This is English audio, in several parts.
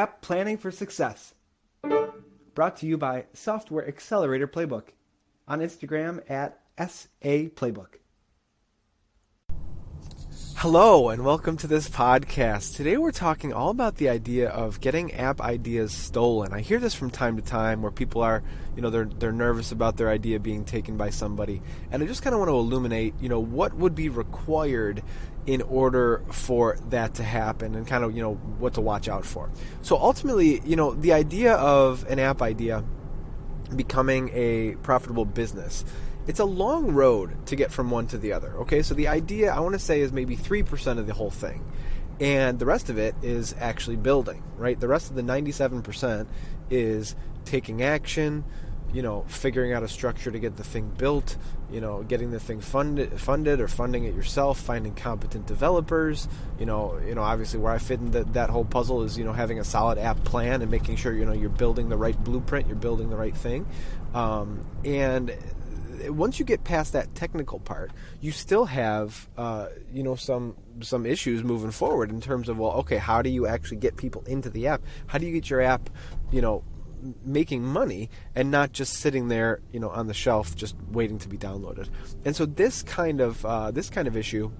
App Planning for Success. Brought to you by Software Accelerator Playbook. On Instagram at S.A.Playbook. Hello and welcome to this podcast. Today we're talking all about the idea of getting app ideas stolen. I hear this from time to time where people are, they're nervous about their idea being taken by somebody. And I just kind of want to illuminate, what would be required in order for that to happen and kind of, what to watch out for. So ultimately, the idea of an app idea becoming a profitable business, it's a long road to get from one to the other. Okay, so the idea, I want to say, is maybe 3% of the whole thing. And the rest of it is actually building, right? The rest of the 97% is taking action, figuring out a structure to get the thing built, getting the thing funded or funding it yourself, finding competent developers, obviously where I fit in that whole puzzle is, having a solid app plan and making sure, you're building the right blueprint, you're building the right thing. And once you get past that technical part, you still have, some issues moving forward in terms of, how do you actually get people into the app? How do you get your app, making money and not just sitting there, on the shelf, just waiting to be downloaded? And so this kind of issue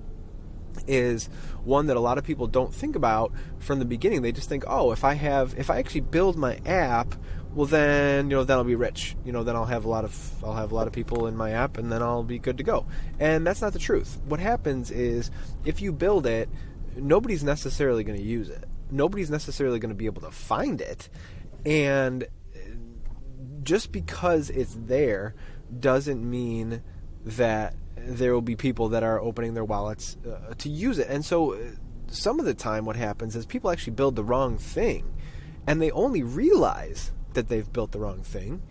is one that a lot of people don't think about from the beginning. They just think, if I actually build my app, well then, then I'll be rich. Then I'll have a lot of people in my app, and then I'll be good to go. And that's not the truth. What happens is, if you build it, nobody's necessarily going to use it. Nobody's necessarily going to be able to find it. And just because it's there doesn't mean that there will be people that are opening their wallets to use it. And so some of the time what happens is people actually build the wrong thing, and they only realize that they've built the wrong thing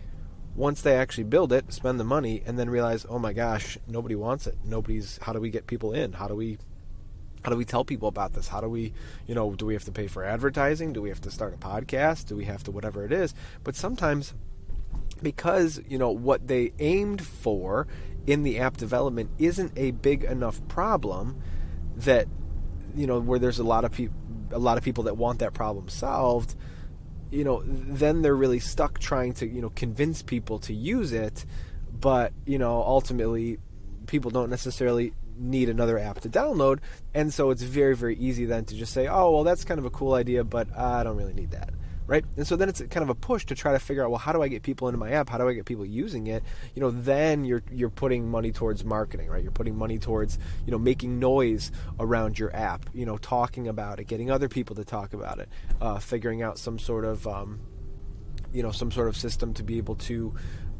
once they actually build it, spend the money, and then realize, oh my gosh, nobody wants it. How do we get people in? How do we tell people about this? How do we, do we have to pay for advertising? Do we have to start a podcast? Do we have to whatever it is? But sometimes, because, what they aimed for in the app development isn't a big enough problem that, where there's a lot of people that want that problem solved, then they're really stuck trying to, convince people to use it. But, ultimately people don't necessarily need another app to download. And so it's very, very easy then to just say, that's kind of a cool idea, but I don't really need that. Right? And so then it's kind of a push to try to figure out, how do I get people into my app? How do I get people using it? Then you're putting money towards marketing, right? You're putting money towards, making noise around your app, talking about it, getting other people to talk about it, figuring out some sort of system to be able to,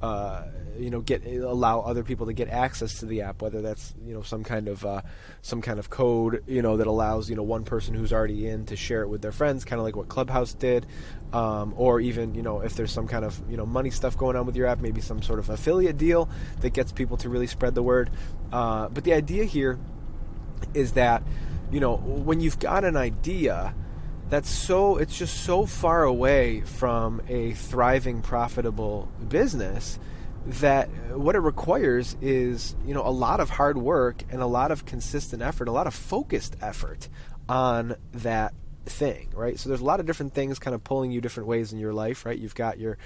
allow other people to get access to the app, whether that's, some kind of code, that allows, one person who's already in to share it with their friends, kind of like what Clubhouse did, or even, if there's some kind of, money stuff going on with your app, maybe some sort of affiliate deal that gets people to really spread the word. But the idea here is that, when you've got an idea, it's just so far away from a thriving, profitable business that what it requires is, a lot of hard work and a lot of consistent effort, a lot of focused effort on that thing, right? So there's a lot of different things kind of pulling you different ways in your life, right? You've got your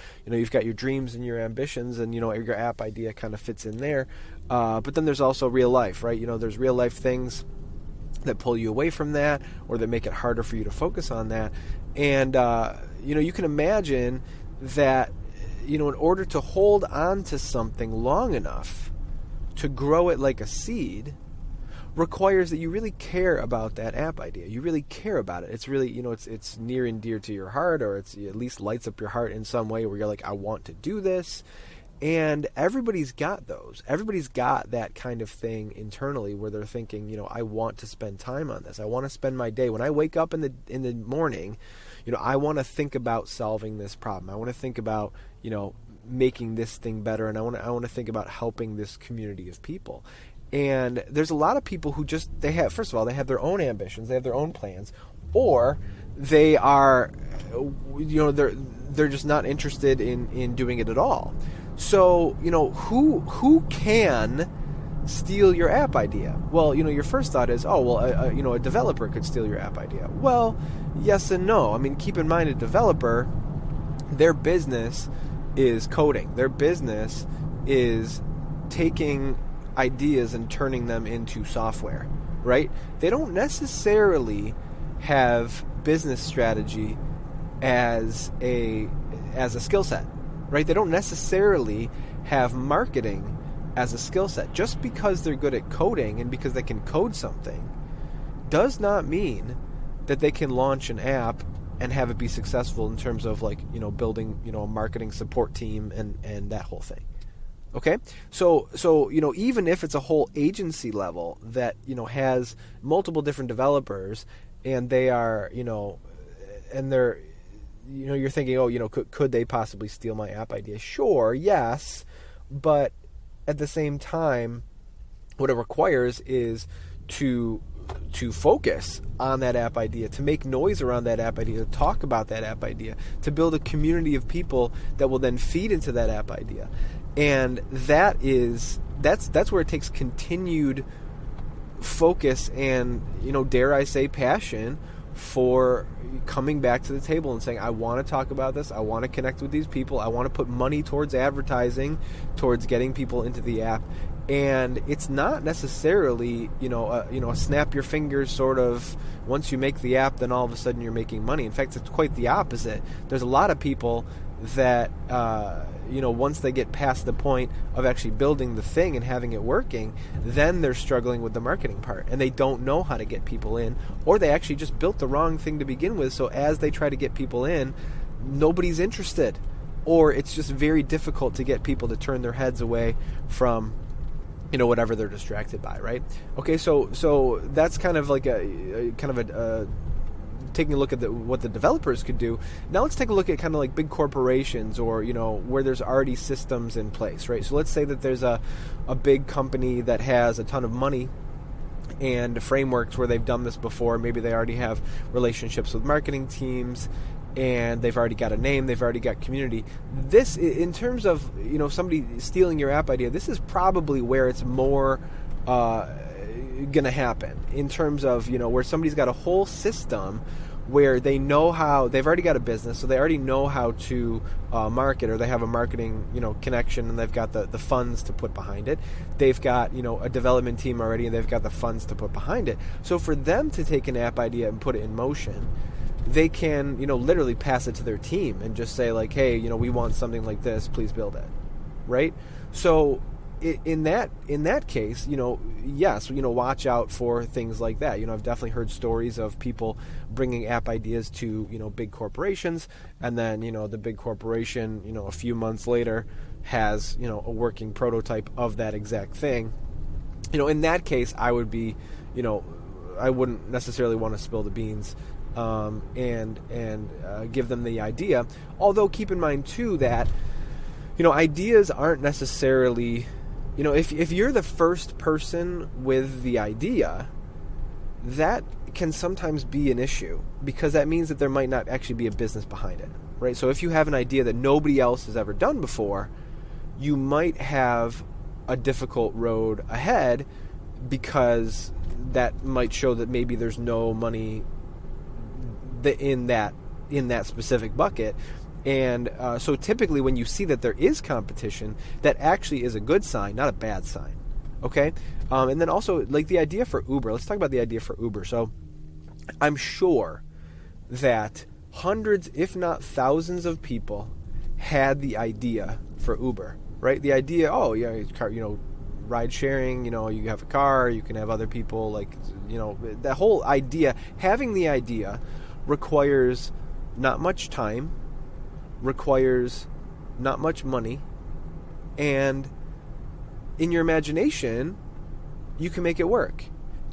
dreams and your ambitions, and, your app idea kind of fits in there. But then there's also real life, right? There's real life things that pull you away from that, or that make it harder for you to focus on that. And, you can imagine that, in order to hold on to something long enough to grow it like a seed requires that you really care about that app idea. You really care about it. It's really, it's near and dear to your heart, or it at least lights up your heart in some way where you're like, I want to do this. And everybody's got those. Everybody's got that kind of thing internally where they're thinking, I want to spend time on this. I want to spend my day. When I wake up in the morning, I want to think about solving this problem. I want to think about, making this thing better, and I want to think about helping this community of people. And there's a lot of people who they have their own ambitions, they have their own plans, or they are, they're just not interested in doing it at all. So, who can steal your app idea? Well, your first thought is, a developer could steal your app idea. Well, yes and no. I mean, keep in mind, a developer, their business is coding. Their business is taking ideas and turning them into software, right? They don't necessarily have business strategy as a skill set, right? They don't necessarily have marketing as a skill set. Just because they're good at coding and because they can code something does not mean that they can launch an app and have it be successful in terms of building, a marketing support team and that whole thing. Okay? So even if it's a whole agency level that, has multiple different developers and they are, and they're, you're thinking, could they possibly steal my app idea? Sure, yes, but at the same time, what it requires is to focus on that app idea, to make noise around that app idea, to talk about that app idea, to build a community of people that will then feed into that app idea. And that's where it takes continued focus and, dare I say, passion for coming back to the table and saying, I want to talk about this, I want to connect with these people, I want to put money towards advertising, towards getting people into the app. And it's not necessarily, a snap your fingers sort of, once you make the app, then all of a sudden you're making money. In fact, it's quite the opposite. There's a lot of people that, once they get past the point of actually building the thing and having it working, then they're struggling with the marketing part. And they don't know how to get people in, or they actually just built the wrong thing to begin with. So as they try to get people in, nobody's interested. Or it's just very difficult to get people to turn their heads away from whatever they're distracted by, right? Okay, so that's kind of like taking a look at what the developers could do. Now let's take a look at kind of like big corporations or, where there's already systems in place, right? So let's say that there's a big company that has a ton of money and frameworks where they've done this before. Maybe they already have relationships with marketing teams and they've already got a name, they've already got community. This, in terms of, somebody stealing your app idea, this is probably where it's more going to happen, in terms of, where somebody's got a whole system where they know how, they've already got a business, so they already know how to market, or they have a marketing, connection, and they've got the funds to put behind it. They've got, a development team already, and they've got the funds to put behind it. So for them to take an app idea and put it in motion, they can, literally pass it to their team and just say like, hey, we want something like this, please build it, right? So in that case, yes, watch out for things like that. I've definitely heard stories of people bringing app ideas to, big corporations, and then, the big corporation, a few months later has, a working prototype of that exact thing. In that case, I would be, I wouldn't necessarily want to spill the beans and give them the idea. Although keep in mind too that, ideas aren't necessarily, if you're the first person with the idea, that can sometimes be an issue, because that means that there might not actually be a business behind it, right? So if you have an idea that nobody else has ever done before, you might have a difficult road ahead, because that might show that maybe there's no money in that specific bucket. And so typically when you see that there is competition, that actually is a good sign, not a bad sign. Okay? And then also, like the idea for Uber. Let's talk about the idea for Uber. So I'm sure that hundreds, if not thousands of people had the idea for Uber, right? The idea, ride sharing, you have a car, you can have other people, that whole idea, having the idea requires not much time, requires not much money, and in your imagination, you can make it work.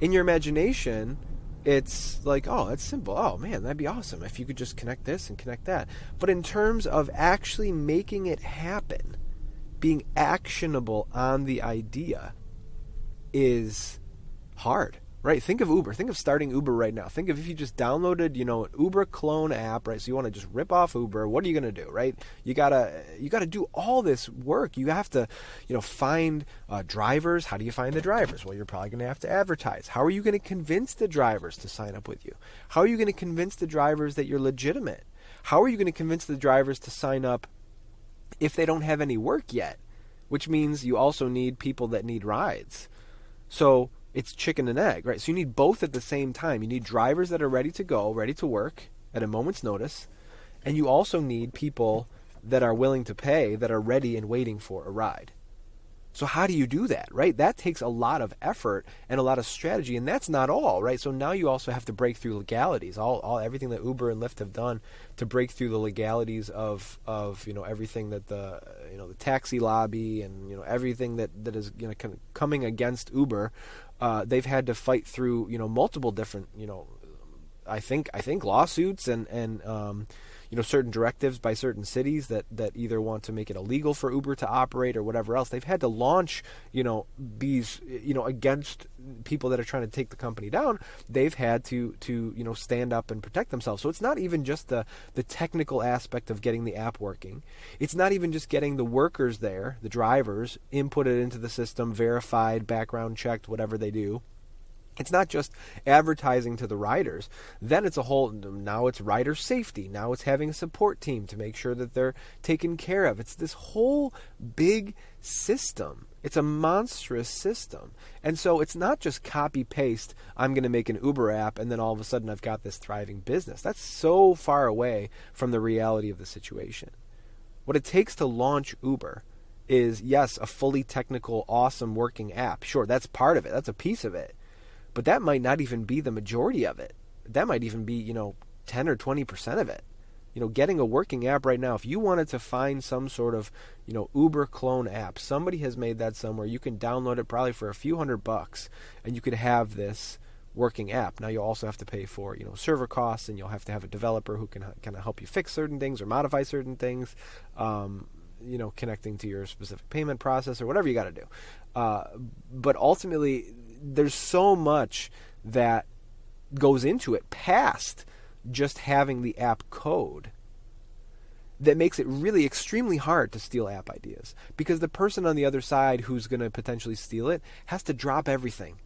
In your imagination, it's like, oh, it's simple. Oh, man, that'd be awesome if you could just connect this and connect that. But in terms of actually making it happen, being actionable on the idea is hard. right? Think of Uber. Think of starting Uber right now. Think of if you just downloaded, an Uber clone app, right? So you want to just rip off Uber. What are you going to do, right? You gotta do all this work. You have to, find drivers. How do you find the drivers? Well, you're probably going to have to advertise. How are you going to convince the drivers to sign up with you? How are you going to convince the drivers that you're legitimate? How are you going to convince the drivers to sign up if they don't have any work yet? Which means you also need people that need rides. So it's chicken and egg, right? So you need both at the same time. You need drivers that are ready to go, ready to work at a moment's notice. And you also need people that are willing to pay, that are ready and waiting for a ride. So how do you do that, right? That takes a lot of effort and a lot of strategy, and that's not all, right? So now you also have to break through legalities, everything that Uber and Lyft have done to break through the legalities of everything that the taxi lobby and everything that is kind of coming against Uber. They've had to fight through multiple different I think lawsuits and certain directives by certain cities that either want to make it illegal for Uber to operate or whatever else. They've had to launch, these, against people that are trying to take the company down. They've had to stand up and protect themselves. So it's not even just the technical aspect of getting the app working. It's not even just getting the workers there, the drivers, inputted into the system, verified, background checked, whatever they do. It's not just advertising to the riders. Then it's now it's rider safety. Now it's having a support team to make sure that they're taken care of. It's this whole big system. It's a monstrous system. And so it's not just copy paste, I'm going to make an Uber app and then all of a sudden I've got this thriving business. That's so far away from the reality of the situation. What it takes to launch Uber is, yes, a fully technical, awesome working app. Sure, that's part of it. That's a piece of it. But that might not even be the majority of it. That might even be, 10 or 20% of it. Getting a working app right now, if you wanted to find some sort of, Uber clone app, somebody has made that somewhere. You can download it probably for a few $100 and you could have this working app. Now you'll also have to pay for, server costs, and you'll have to have a developer who can kind of help you fix certain things or modify certain things, connecting to your specific payment process or whatever you got to do. But ultimately, there's so much that goes into it past just having the app code that makes it really extremely hard to steal app ideas, because the person on the other side who's going to potentially steal it has to drop everything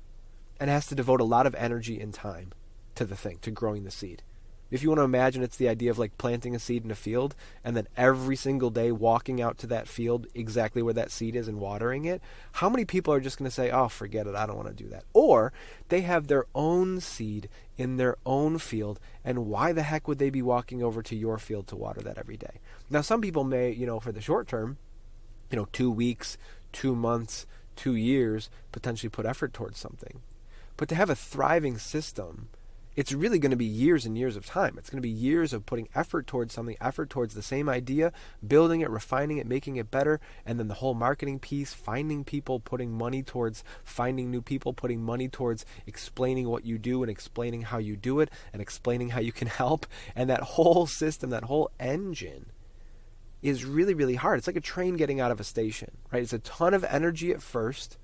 and has to devote a lot of energy and time to the thing, to growing the seed. If you want to imagine, it's the idea of like planting a seed in a field and then every single day walking out to that field exactly where that seed is and watering it. How many people are just going to say, oh, forget it, I don't want to do that? Or they have their own seed in their own field, and why the heck would they be walking over to your field to water that every day? Now, some people may, for the short term, 2 weeks, 2 months, 2 years, potentially put effort towards something. But to have a thriving system, it's really going to be years and years of time. It's going to be years of putting effort towards something, effort towards the same idea, building it, refining it, making it better, and then the whole marketing piece, finding people, putting money towards finding new people, putting money towards explaining what you do and explaining how you do it and explaining how you can help. And that whole system, that whole engine is really, really hard. It's like a train getting out of a station, right? It's a ton of energy at first,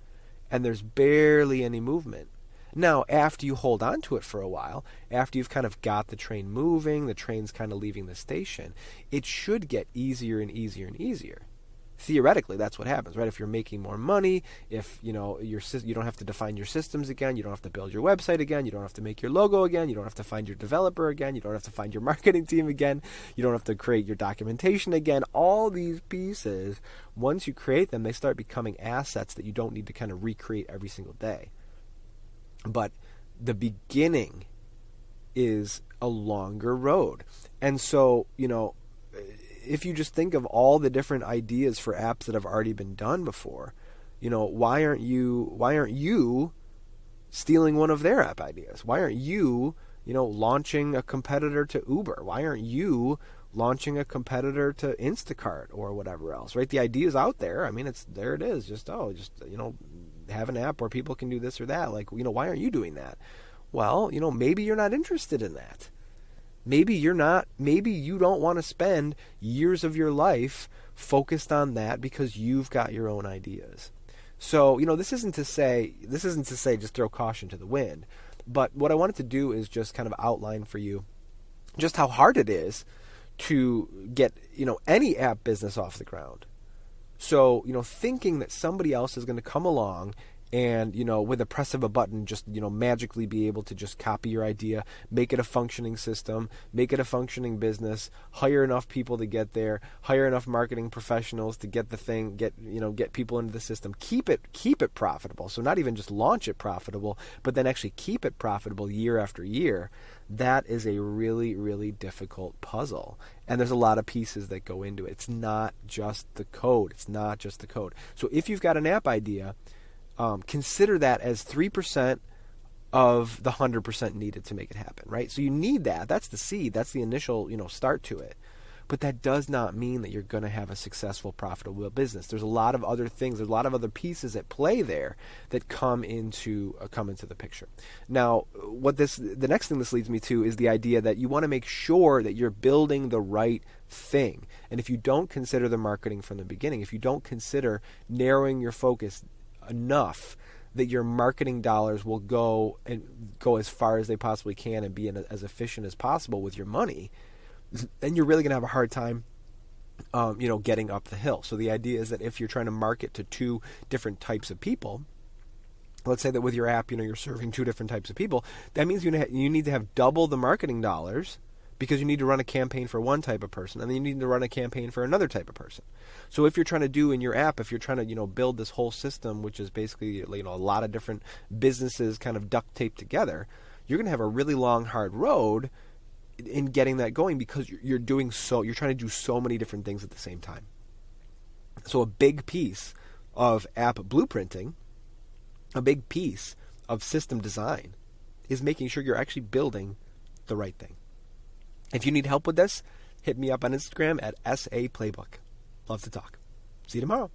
and there's barely any movement. Now, after you hold on to it for a while, after you've kind of got the train moving, the train's kind of leaving the station, it should get easier and easier and easier. Theoretically, that's what happens, right? If you're making more money, if you don't have to define your systems again, you don't have to build your website again, you don't have to make your logo again, you don't have to find your developer again, you don't have to find your marketing team again, you don't have to create your documentation again. All these pieces, once you create them, they start becoming assets that you don't need to kind of recreate every single day. But the beginning is a longer road. And so, if you just think of all the different ideas for apps that have already been done before, why aren't you stealing one of their app ideas? Why aren't you, launching a competitor to Uber? Why aren't you launching a competitor to Instacart or whatever else, right? The idea's out there. I mean, there it is. Have an app where people can do this or that. Why aren't you doing that? Well, maybe you're not interested in that. Maybe you don't want to spend years of your life focused on that because you've got your own ideas. So, this isn't to say just throw caution to the wind. But what I wanted to do is just kind of outline for you just how hard it is to get, any app business off the ground. So, thinking that somebody else is going to come along and, with a press of a button, just, magically be able to just copy your idea, make it a functioning system, make it a functioning business, hire enough people to get there, hire enough marketing professionals to get the thing, get people into the system, keep it profitable. So not even just launch it profitable, but then actually keep it profitable year after year. That is a really, really difficult puzzle. And there's a lot of pieces that go into it. It's not just the code. So if you've got an app idea, consider that as 3% of the 100% needed to make it happen, right? So you need that. That's the seed. That's the initial, start to it. But that does not mean that you're going to have a successful, profitable business. There's a lot of other things. There's a lot of other pieces at play there that come into the picture. Now, the next thing this leads me to is the idea that you want to make sure that you're building the right thing. And if you don't consider the marketing from the beginning, if you don't consider narrowing your focus enough that your marketing dollars will go as far as they possibly can and be as efficient as possible with your money, then you're really going to have a hard time getting up the hill. So the idea is that if you're trying to market to two different types of people, let's say that with your app, you're serving two different types of people, that means you need to have double the marketing dollars, because you need to run a campaign for one type of person, and then you need to run a campaign for another type of person. So if you're trying to do in your app, if you're trying to build this whole system, which is basically a lot of different businesses kind of duct taped together, you're going to have a really long, hard road in getting that going, because you're trying to do so many different things at the same time. So a big piece of app blueprinting, a big piece of system design, is making sure you're actually building the right thing. If you need help with this, hit me up on Instagram at S.A.Playbook. Love to talk. See you tomorrow.